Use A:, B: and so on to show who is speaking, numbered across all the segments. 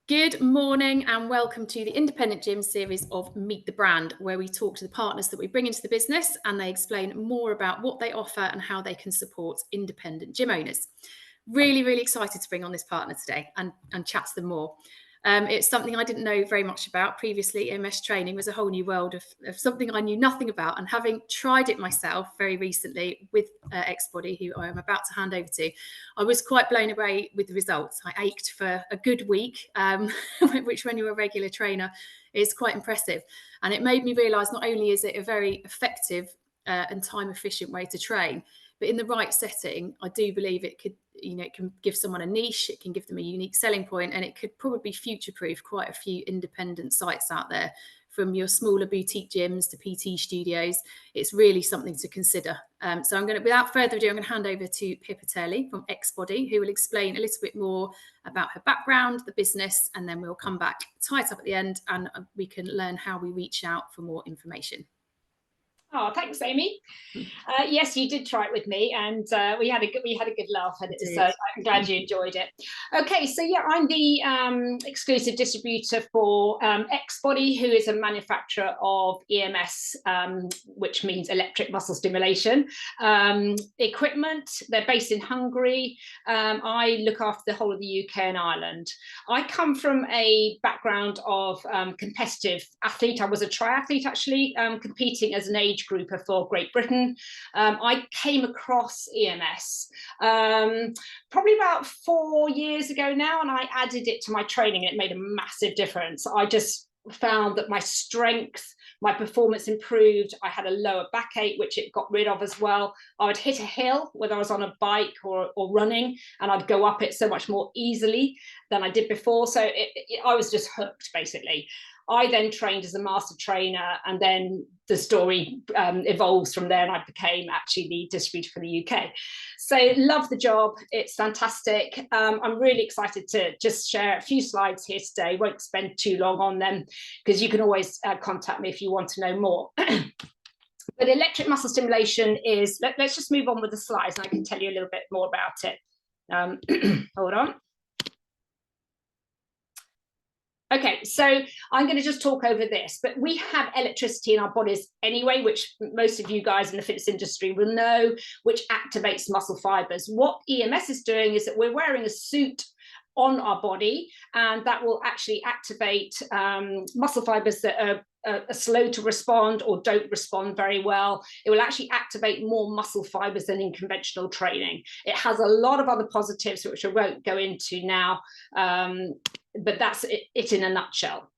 A: Good morning and welcome to the Independent Gym series of Meet the Brand, where we talk to the partners that we bring into the business and they explain more about what they offer and how they can support independent gym owners. Really excited to bring on this partner today and chat to them more. It's something I didn't know very much about previously. EMS training was a whole new world of something I knew nothing about, and having tried it myself very recently with Xbody, who I am about to hand over to, I was quite blown away with the results. I ached for a good week, which when you're a regular trainer is quite impressive. And it made me realise not only is it a very effective and time efficient way to train, but in the right setting, I do believe it could, it can give someone a niche, it can give them a unique selling point, and it could probably future-proof quite a few independent sites out there, from your smaller boutique gyms to PT studios. It's really something to consider. So without further ado, I'm going to hand over to Pippa Turley from Xbody, who will explain a little bit more about her background, the business, and then we'll come back, tie it up at the end, and we can learn how we reach out for more information.
B: Oh, thanks, Amy. Yes, you did try it with me, and we had a good laugh at it. So I'm glad you enjoyed it. Okay, so yeah, I'm the exclusive distributor for Xbody, who is a manufacturer of EMS, which means electric muscle stimulation equipment. They're based in Hungary. I look after the whole of the UK and Ireland. I come from a background of competitive athlete. I was a triathlete, actually, competing as an age grouper for Great Britain. I came across EMS probably about 4 years ago now, and I added it to my training, and it made a massive difference. I just found that my strength, my performance improved. I had a lower backache, which it got rid of as well. I would hit a hill, whether I was on a bike or running, and I'd go up it so much more easily than I did before. So I was just hooked, basically. I then trained as a master trainer, and then the story evolves from there, and I became actually the distributor for the UK. So love the job. It's fantastic. I'm really excited to just share a few slides here today. Won't spend too long on them, because you can always contact me if you want to know more. But electric muscle stimulation is, let's just move on with the slides, and I can tell you a little bit more about it. Hold on. Okay, so I'm going to just talk over this, but we have electricity in our bodies anyway, which most of you guys in the fitness industry will know, which activates muscle fibers. What EMS is doing is that we're wearing a suit on our body, and that will actually activate muscle fibers that are slow to respond or don't respond very well. It will actually activate more muscle fibers than in conventional training. It has a lot of other positives, which I won't go into now, but that's it in a nutshell.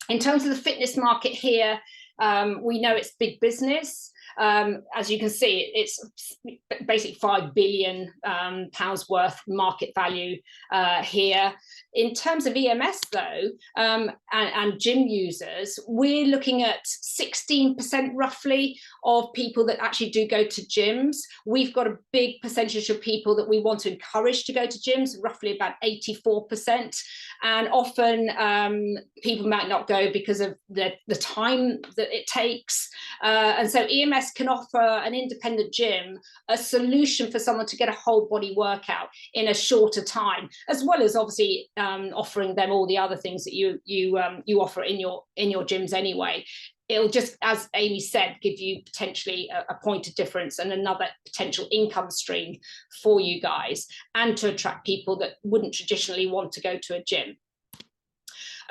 B: In terms of the fitness market here, we know it's big business. As you can see, it's basically £5 billion worth market value here. In terms of EMS, though, and gym users, we're looking at 16% roughly of people that actually do go to gyms. We've got a big percentage of people that we want to encourage to go to gyms, roughly about 84%. And often people might not go because of the time that it takes. And so EMS can offer an independent gym a solution for someone to get a whole body workout in a shorter time, as well as obviously offering them all the other things that you offer in your gyms anyway. It'll just, as Amy said, give you potentially a point of difference and another potential income stream for you guys, and to attract people that wouldn't traditionally want to go to a gym.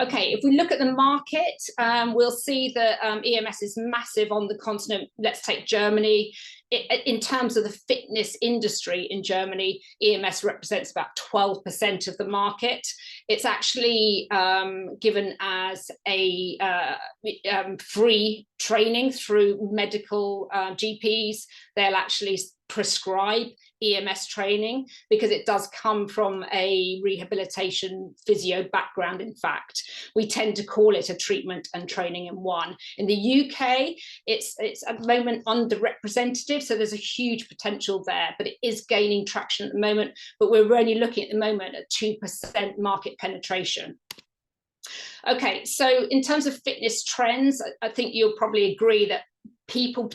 B: Okay, if we look at the market, we'll see that EMS is massive on the continent. Let's take Germany. In terms of the fitness industry in Germany, EMS represents about 12% of the market. It's actually given as a free training through medical GPs. They'll actually prescribe EMS training because it does come from a rehabilitation physio background. In fact, we tend to call it a treatment and training in one. In the UK, it's at the moment underrepresented, so there's a huge potential there, but it is gaining traction at the moment. But we're only looking at the moment at 2% market penetration. Okay, so in terms of fitness trends, I think you'll probably agree that people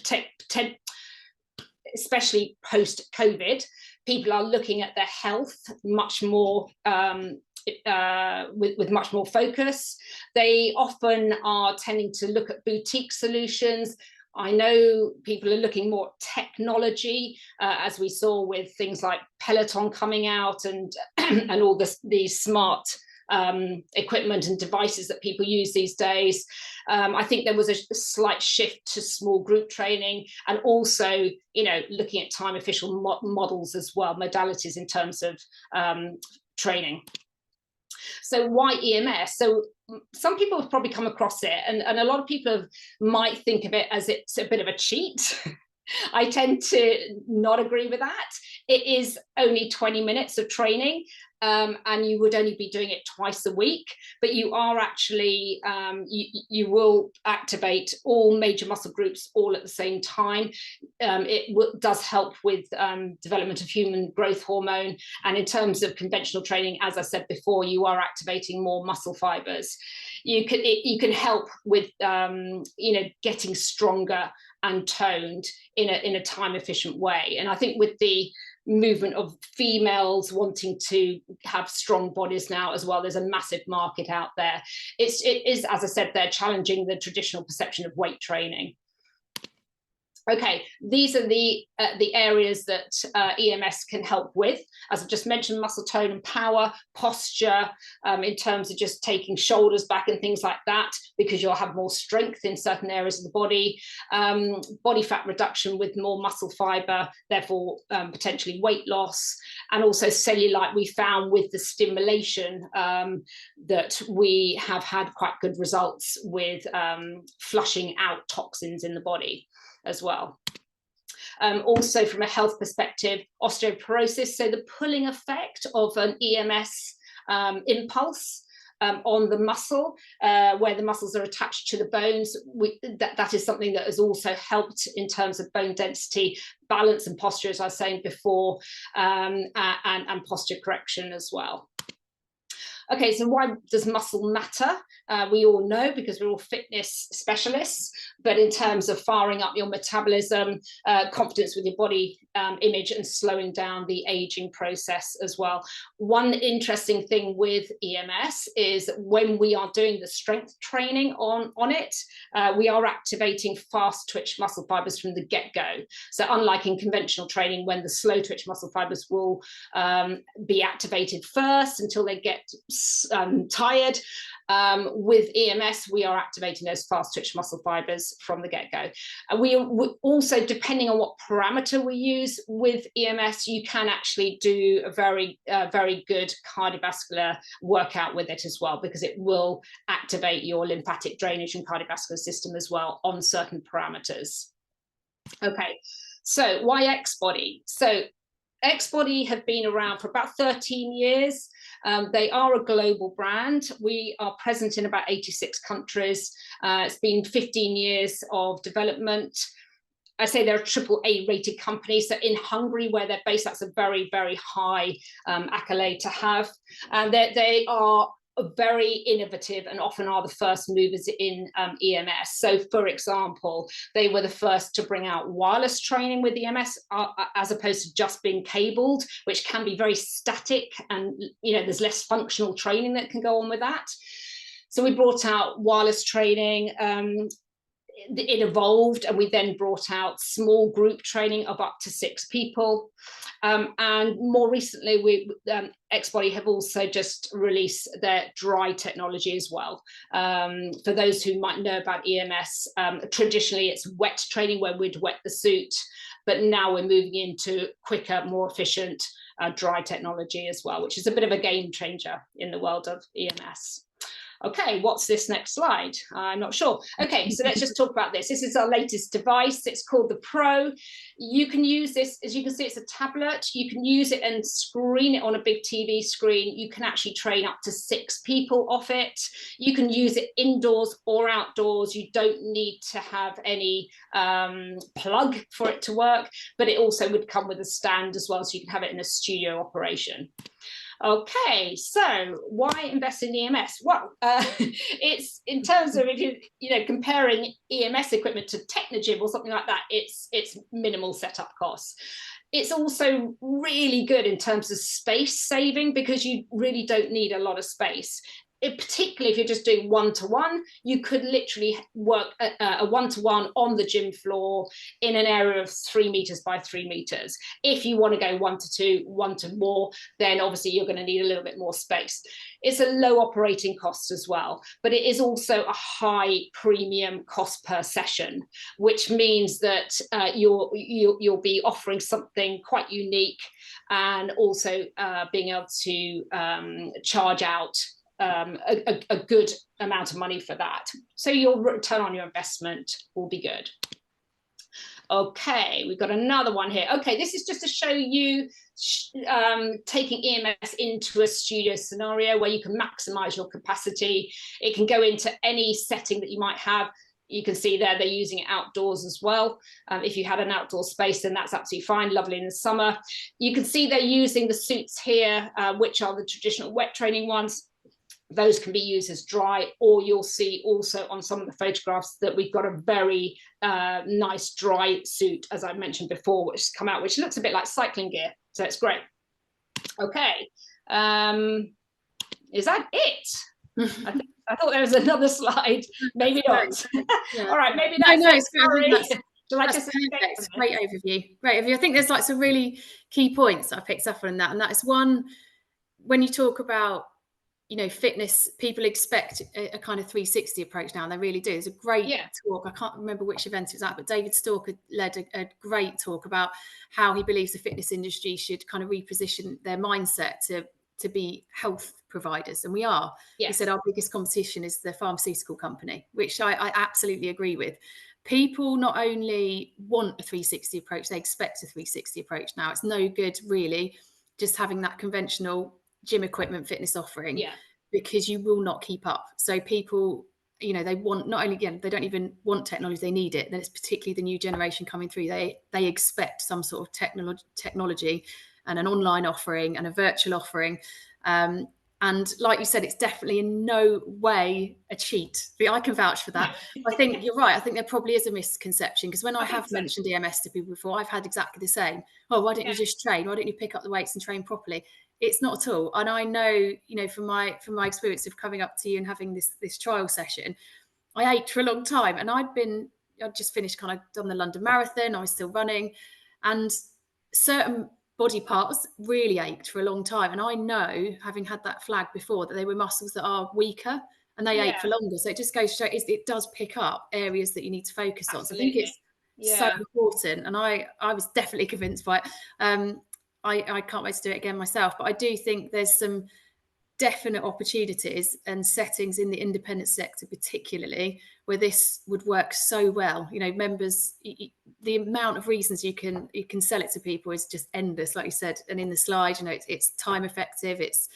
B: especially post-COVID, people are looking at their health much more with much more focus. They often are tending to look at boutique solutions. I know people are looking more at technology, as we saw with things like Peloton coming out and and all these smart equipment and devices that people use these days. I think there was a slight shift to small group training, and also, you know, looking at time efficient models as well, modalities in terms of training. So why EMS? So some people have probably come across it, and a lot of people might think of it as it's a bit of a cheat. I tend to not agree with that. It is only 20 minutes of training, and you would only be doing it twice a week, but you are actually, you will activate all major muscle groups all at the same time. It does help with development of human growth hormone. And in terms of conventional training, as I said before, you are activating more muscle fibers. You can help with, you know, getting stronger and toned in a time efficient way. And I think with the movement of females wanting to have strong bodies now as well, there's a massive market out there. It is, as I said, they're challenging the traditional perception of weight training. Okay, these are the areas that EMS can help with. As I've just mentioned, muscle tone and power, posture, in terms of just taking shoulders back and things like that, because you'll have more strength in certain areas of the body. Body fat reduction with more muscle fiber, therefore potentially weight loss. And also cellulite, we found with the stimulation that we have had quite good results with flushing out toxins in the body as well. Also from a health perspective, osteoporosis, so the pulling effect of an EMS impulse on the muscle, where the muscles are attached to the bones, that is something that has also helped in terms of bone density, balance and posture, as I was saying before, and posture correction as well. Okay, so why does muscle matter? We all know, because we're all fitness specialists, but in terms of firing up your metabolism, confidence with your body image, and slowing down the aging process as well. One interesting thing with EMS is when we are doing the strength training on it, we are activating fast twitch muscle fibers from the get-go. So unlike in conventional training, when the slow twitch muscle fibers will be activated first until they get tired, with EMS, we are activating those fast twitch muscle fibers from the get-go. And we also, depending on what parameter we use with EMS, you can actually do a very good cardiovascular workout with it as well, because it will activate your lymphatic drainage and cardiovascular system as well on certain parameters. Okay, so why X-Body? So X-Body have been around for about 13 years. They are a global brand. We are present in about 86 countries. It's been 15 years of development. I say they're a AAA rated company. So in Hungary, where they're based, that's a very, very high accolade to have. And they are very innovative and often are the first movers in EMS. So for example, they were the first to bring out wireless training with EMS, as opposed to just being cabled, which can be very static, and you know, there's less functional training that can go on with that. So we brought out wireless training. It evolved, and we then brought out small group training of up to 6 people. And more recently, X-Body have also just released their dry technology as well. For those who might know about EMS, traditionally it's wet training where we'd wet the suit, but now we're moving into quicker, more efficient dry technology as well, which is a bit of a game changer in the world of EMS. Okay, what's this next slide? I'm not sure. Okay, so let's just talk about this. This is our latest device. It's called the Pro. You can use this, as you can see, it's a tablet. You can use it and screen it on a big TV screen. You can actually train up to 6 people off it. You can use it indoors or outdoors. You don't need to have any plug for it to work, but it also would come with a stand as well, so you can have it in a studio operation. Okay, so why invest in EMS? Well, it's in terms of, if you know, comparing EMS equipment to Technogym or something like that, it's minimal setup costs. it's also really good in terms of space saving, because you really don't need a lot of space. Particularly if you're just doing one-to-one, you could literally work a one-to-one on the gym floor in an area of 3 meters by 3 meters. If you want to go 1-to-2, 1-to-more, then obviously you're going to need a little bit more space. It's a low operating cost as well, but it is also a high premium cost per session, which means that you'll be offering something quite unique, and also being able to charge out a good amount of money for that. So your return on your investment will be good. Okay, we've got another one here. Okay, this is just to show you taking EMS into a studio scenario where you can maximize your capacity. It can go into any setting that you might have. You can see there they're using it outdoors as well. If you had an outdoor space, then that's absolutely fine, lovely in the summer. You can see they're using the suits here, which are the traditional wet training ones. Those can be used as dry, or you'll see also on some of the photographs that we've got a very nice dry suit, as I mentioned before, which has come out, which looks a bit like cycling gear. So it's great. Okay. Is that it? I thought there was another slide. Maybe not. Yeah. All right, maybe that's
A: no,
B: it. Sorry.
A: That's perfect. Great overview. Great overview. I think there's like some really key points I picked up on that. And that is one, when you talk about, you know, fitness, people expect a kind of 360 approach now, and they really do. There's a great talk, I can't remember which event it was at, but David Stalker led a great talk about how he believes the fitness industry should kind of reposition their mindset to be health providers, and we are. Yes. He said our biggest competition is the pharmaceutical company, which I absolutely agree with. People not only want a 360 approach, they expect a 360 approach now. It's no good really just having that conventional gym equipment fitness offering, because you will not keep up. So people, you know, they want, not only, again, they don't even want technology, they need it. Then it's particularly the new generation coming through. They expect some sort of technology and an online offering and a virtual offering. And like you said, it's definitely in no way a cheat. I can vouch for that. I think you're right. I think there probably is a misconception, because when I have mentioned EMS to people before, I've had exactly the same. Oh, why don't you just train? Why don't you pick up the weights and train properly? It's not at all. And I know, you know, from my experience of coming up to you and having this trial session, I ached for a long time. And I'd just finished, kind of done the London Marathon. I was still running, and certain body parts really ached for a long time. And I know, having had that flag before, that they were muscles that are weaker and they ache for longer. So it just goes straight, it does pick up areas that you need to focus on. So I think it's so important. And I was definitely convinced by it. I can't wait to do it again myself, but I do think there's some definite opportunities and settings in the independent sector, particularly, where this would work so well. You know, members, the amount of reasons you can sell it to people is just endless, like you said. And in the slide, you know, it's time effective, it's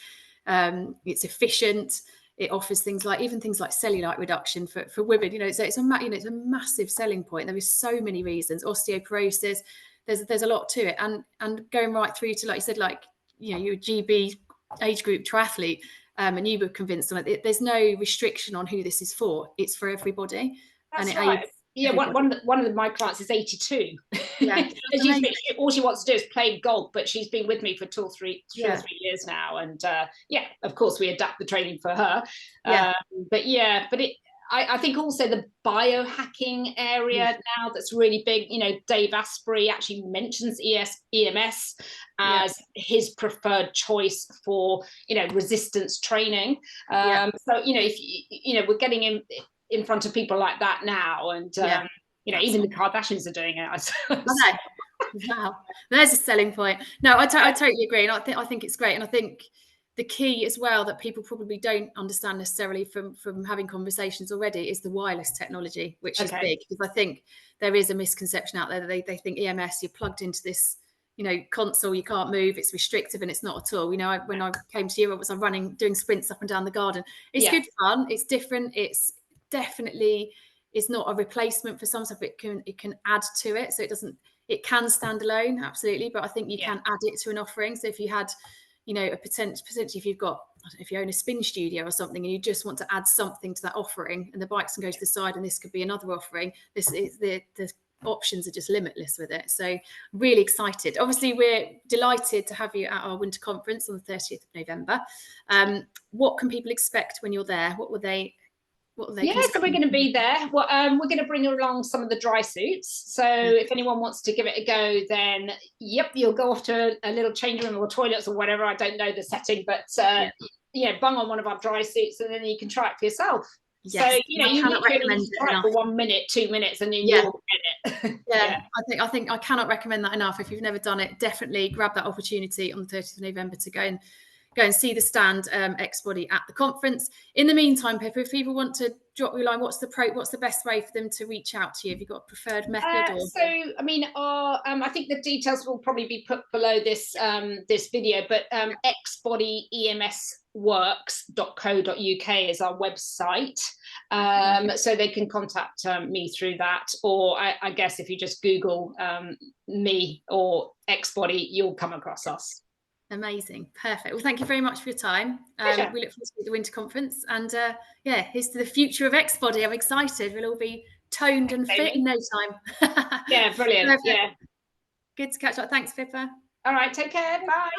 A: efficient. It offers things like cellulite reduction for women. You know, so it's a massive selling point. There is so many reasons. Osteoporosis. There's a lot to it, and going right through to, like you said, like, you know, you're a GB age group triathlete, and you were convinced on it. There's no restriction on who this is for. It's for everybody.
B: That's right. Yeah, one of my clients is 82. Yeah, all she wants to do is play golf, but she's been with me for two or three years now, and of course we adapt the training for her. But I think also the biohacking area now that's really big. You know, Dave Asprey actually mentions EMS as his preferred choice for, you know, resistance training. So, you know, if you know, we're getting in front of people like that now, and you know, even the Kardashians are doing it, I suppose.
A: Wow, there's a selling point. No, I totally agree, and I think it's great, and I think the key as well that people probably don't understand necessarily from having conversations already is the wireless technology, which is big, because I think there is a misconception out there that they think EMS, you're plugged into this, you know, console, you can't move, it's restrictive, and it's not at all. You know, when I came to Europe, I was running, doing sprints up and down the garden. It's good fun, it's different, it's definitely, it's not a replacement for some stuff. It can add to it, so it can stand alone, absolutely, but I think you can add it to an offering. So if you had, you know, potentially if you've got, I don't know, if you own a spin studio or something, and you just want to add something to that offering, and the bikes can go to the side, and this could be another offering. This is the options are just limitless with it. So really excited. Obviously, we're delighted to have you at our winter conference on the 30th of November. What can people expect when you're there? What will they
B: Yeah, so we're going to be there. Well, we're going to bring along some of the dry suits. So if anyone wants to give it a go, then yep, you'll go off to a little change room or toilets or whatever. I don't know the setting, but bung on one of our dry suits, and then you can try it for yourself. Yes, so you literally need to try it for 1 minute, 2 minutes, and then you'll get it.
A: I think I cannot recommend that enough. If you've never done it, definitely grab that opportunity on the 30th of November to go and see the stand X-Body at the conference. In the meantime, Pippa, if people want to drop you a line, what's the best way for them to reach out to you? Have you got a preferred method?
B: So I mean, I think the details will probably be put below this this video, but xbodyemsworks.co.uk is our website. So they can contact me through that, or I guess if you just Google me or X-Body, you'll come across us.
A: Amazing. Perfect. Well, thank you very much for your time. We look forward to the winter conference, and here's to the future of X-Body. I'm excited. We'll all be toned and fit in no time.
B: Yeah, brilliant. Perfect. Yeah.
A: Good to catch up. Thanks, Pippa.
B: All right, take care. Bye.